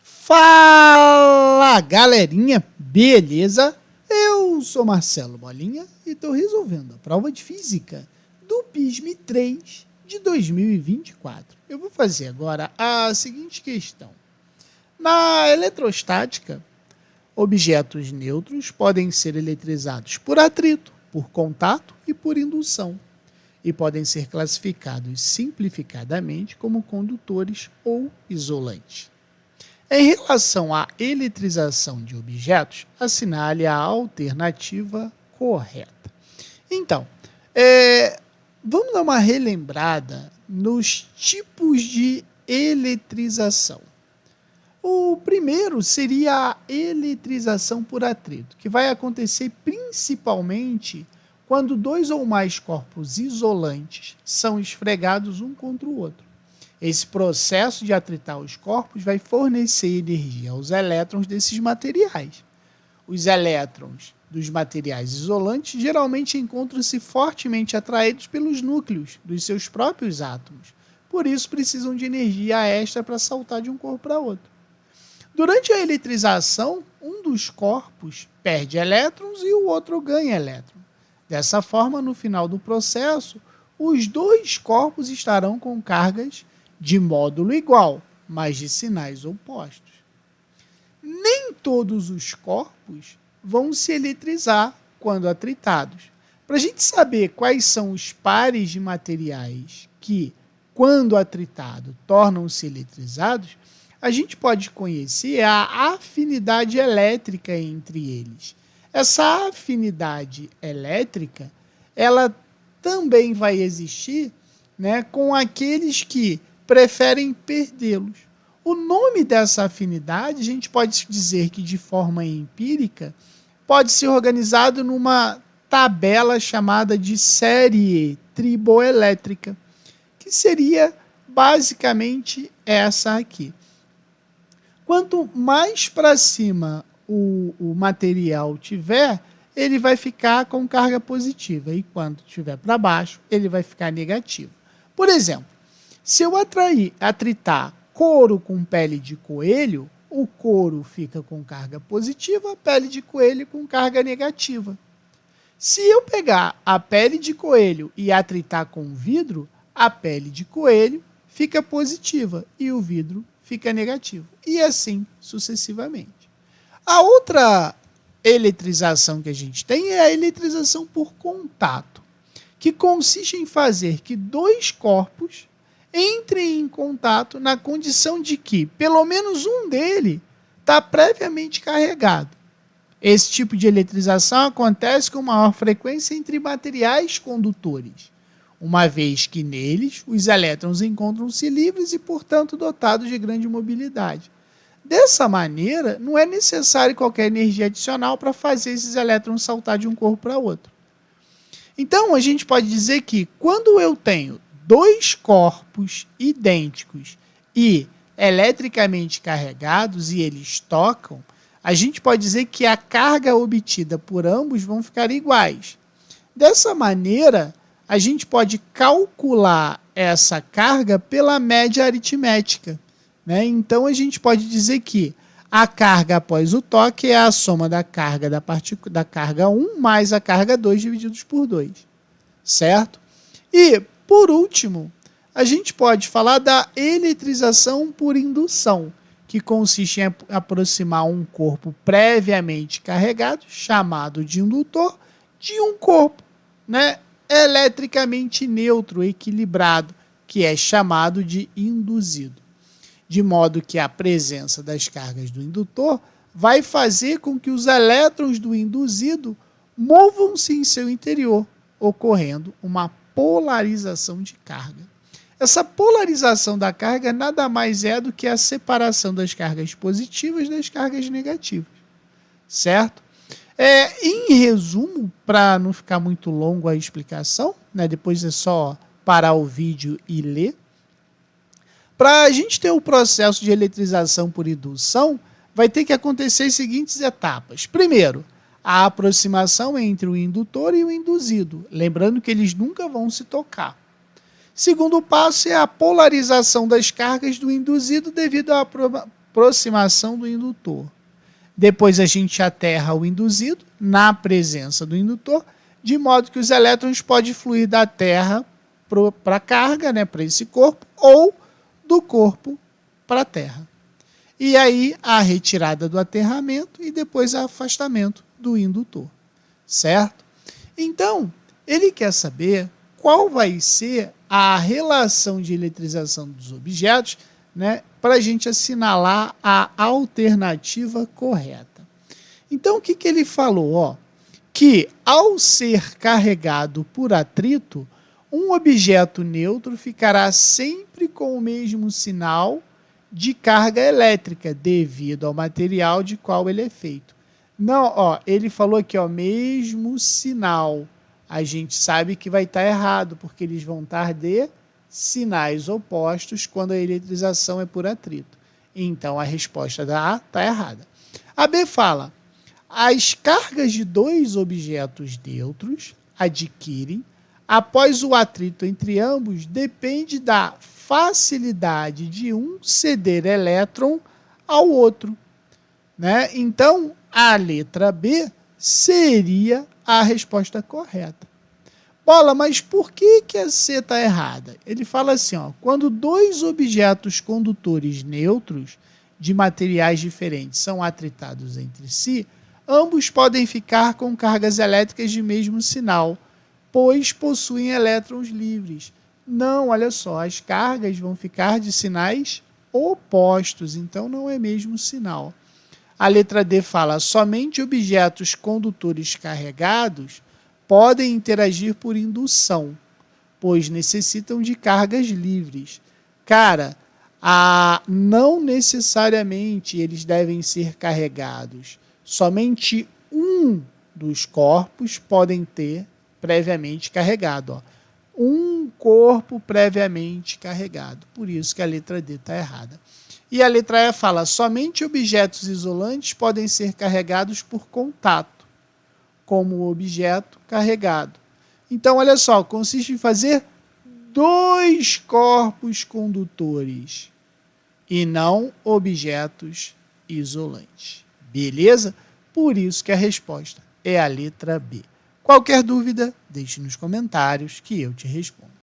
Fala, galerinha, beleza? Eu sou Marcelo Bolinha e estou resolvendo a prova de física do PISM 3 de 2024. Eu vou fazer agora a seguinte questão. Na eletrostática, objetos neutros podem ser eletrizados por atrito, por contato e por indução, e podem ser classificados simplificadamente como condutores ou isolantes. Em relação à eletrização de objetos, assinale a alternativa correta. Então, vamos dar uma relembrada nos tipos de eletrização. O primeiro seria a eletrização por atrito, que vai acontecer principalmente quando dois ou mais corpos isolantes são esfregados um contra o outro. Esse processo de atritar os corpos vai fornecer energia aos elétrons desses materiais. Os elétrons dos materiais isolantes geralmente encontram-se fortemente atraídos pelos núcleos dos seus próprios átomos. Por isso, precisam de energia extra para saltar de um corpo para outro. Durante a eletrização, um dos corpos perde elétrons e o outro ganha elétrons. Dessa forma, no final do processo, os dois corpos estarão com cargas de módulo igual, mas de sinais opostos. Nem todos os corpos vão se eletrizar quando atritados. Para a gente saber quais são os pares de materiais que, quando atritados, tornam-se eletrizados, a gente pode conhecer a afinidade elétrica entre eles. Essa afinidade elétrica, ela também vai existir, com aqueles que preferem perdê-los. O nome dessa afinidade, a gente pode dizer que de forma empírica, pode ser organizado numa tabela chamada de série triboelétrica, que seria basicamente essa aqui. Quanto mais para cima o material tiver, ele vai ficar com carga positiva, e quando estiver para baixo, ele vai ficar negativo. Por exemplo, se eu atritar couro com pele de coelho, o couro fica com carga positiva, a pele de coelho com carga negativa. Se eu pegar a pele de coelho e atritar com vidro, a pele de coelho fica positiva e o vidro fica negativo. E assim sucessivamente. A outra eletrização que a gente tem é a eletrização por contato, que consiste em fazer que dois corpos entrem em contato na condição de que pelo menos um deles está previamente carregado. Esse tipo de eletrização acontece com maior frequência entre materiais condutores, uma vez que neles os elétrons encontram-se livres e, portanto, dotados de grande mobilidade. Dessa maneira, não é necessário qualquer energia adicional para fazer esses elétrons saltar de um corpo para outro. Então, a gente pode dizer que quando eu tenho dois corpos idênticos e eletricamente carregados e eles tocam, a gente pode dizer que a carga obtida por ambos vão ficar iguais. Dessa maneira, a gente pode calcular essa carga pela média aritmética. Então, a gente pode dizer que a carga após o toque é a soma da carga da carga 1 mais a carga 2 divididos por 2. Certo? E, por último, a gente pode falar da eletrização por indução, que consiste em aproximar um corpo previamente carregado, chamado de indutor, de um corpo eletricamente neutro, equilibrado, que é chamado de induzido. De modo que a presença das cargas do indutor vai fazer com que os elétrons do induzido movam-se em seu interior, ocorrendo uma polarização de carga. Essa polarização da carga nada mais é do que a separação das cargas positivas das cargas negativas. Certo? Em resumo, para não ficar muito longo a explicação, depois é só parar o vídeo e ler. Para a gente ter o processo de eletrização por indução, vai ter que acontecer as seguintes etapas. Primeiro, a aproximação entre o indutor e o induzido, lembrando que eles nunca vão se tocar. Segundo passo é a polarização das cargas do induzido devido à aproximação do indutor. Depois a gente aterra o induzido na presença do indutor, de modo que os elétrons podem fluir da Terra para a carga, né, para esse corpo, ou do corpo para a Terra. E aí a retirada do aterramento e depois o afastamento do indutor, certo? Então, ele quer saber qual vai ser a relação de eletrização dos objetos, né, para a gente assinalar a alternativa correta. Então, o que ele falou? Ó, que ao ser carregado por atrito, um objeto neutro ficará sempre com o mesmo sinal de carga elétrica, devido ao material de qual ele é feito. Não, ó, ele falou aqui, ó, mesmo sinal. A gente sabe que vai estar errado, porque eles vão estar de sinais opostos quando a eletrização é por atrito. Então, a resposta da A está errada. A B fala, as cargas de dois objetos neutros adquirem, após o atrito entre ambos, depende da facilidade de um ceder elétron ao outro, né? Então, a letra B seria a resposta correta. Bola, mas por que a C está errada? Ele fala assim, ó, quando dois objetos condutores neutros de materiais diferentes são atritados entre si, ambos podem ficar com cargas elétricas de mesmo sinal, pois possuem elétrons livres. Não, olha só, as cargas vão ficar de sinais opostos, então não é mesmo sinal. A letra D fala, somente objetos condutores carregados podem interagir por indução, pois necessitam de cargas livres. Cara, não necessariamente eles devem ser carregados. Somente um dos corpos podem ter previamente carregado. Ó. Um corpo previamente carregado. Por isso que a letra D está errada. E a letra E fala, somente objetos isolantes podem ser carregados por contato, como o objeto carregado. Então, olha só, consiste em fazer dois corpos condutores e não objetos isolantes. Beleza? Por isso que a resposta é a letra B. Qualquer dúvida, deixe nos comentários que eu te respondo.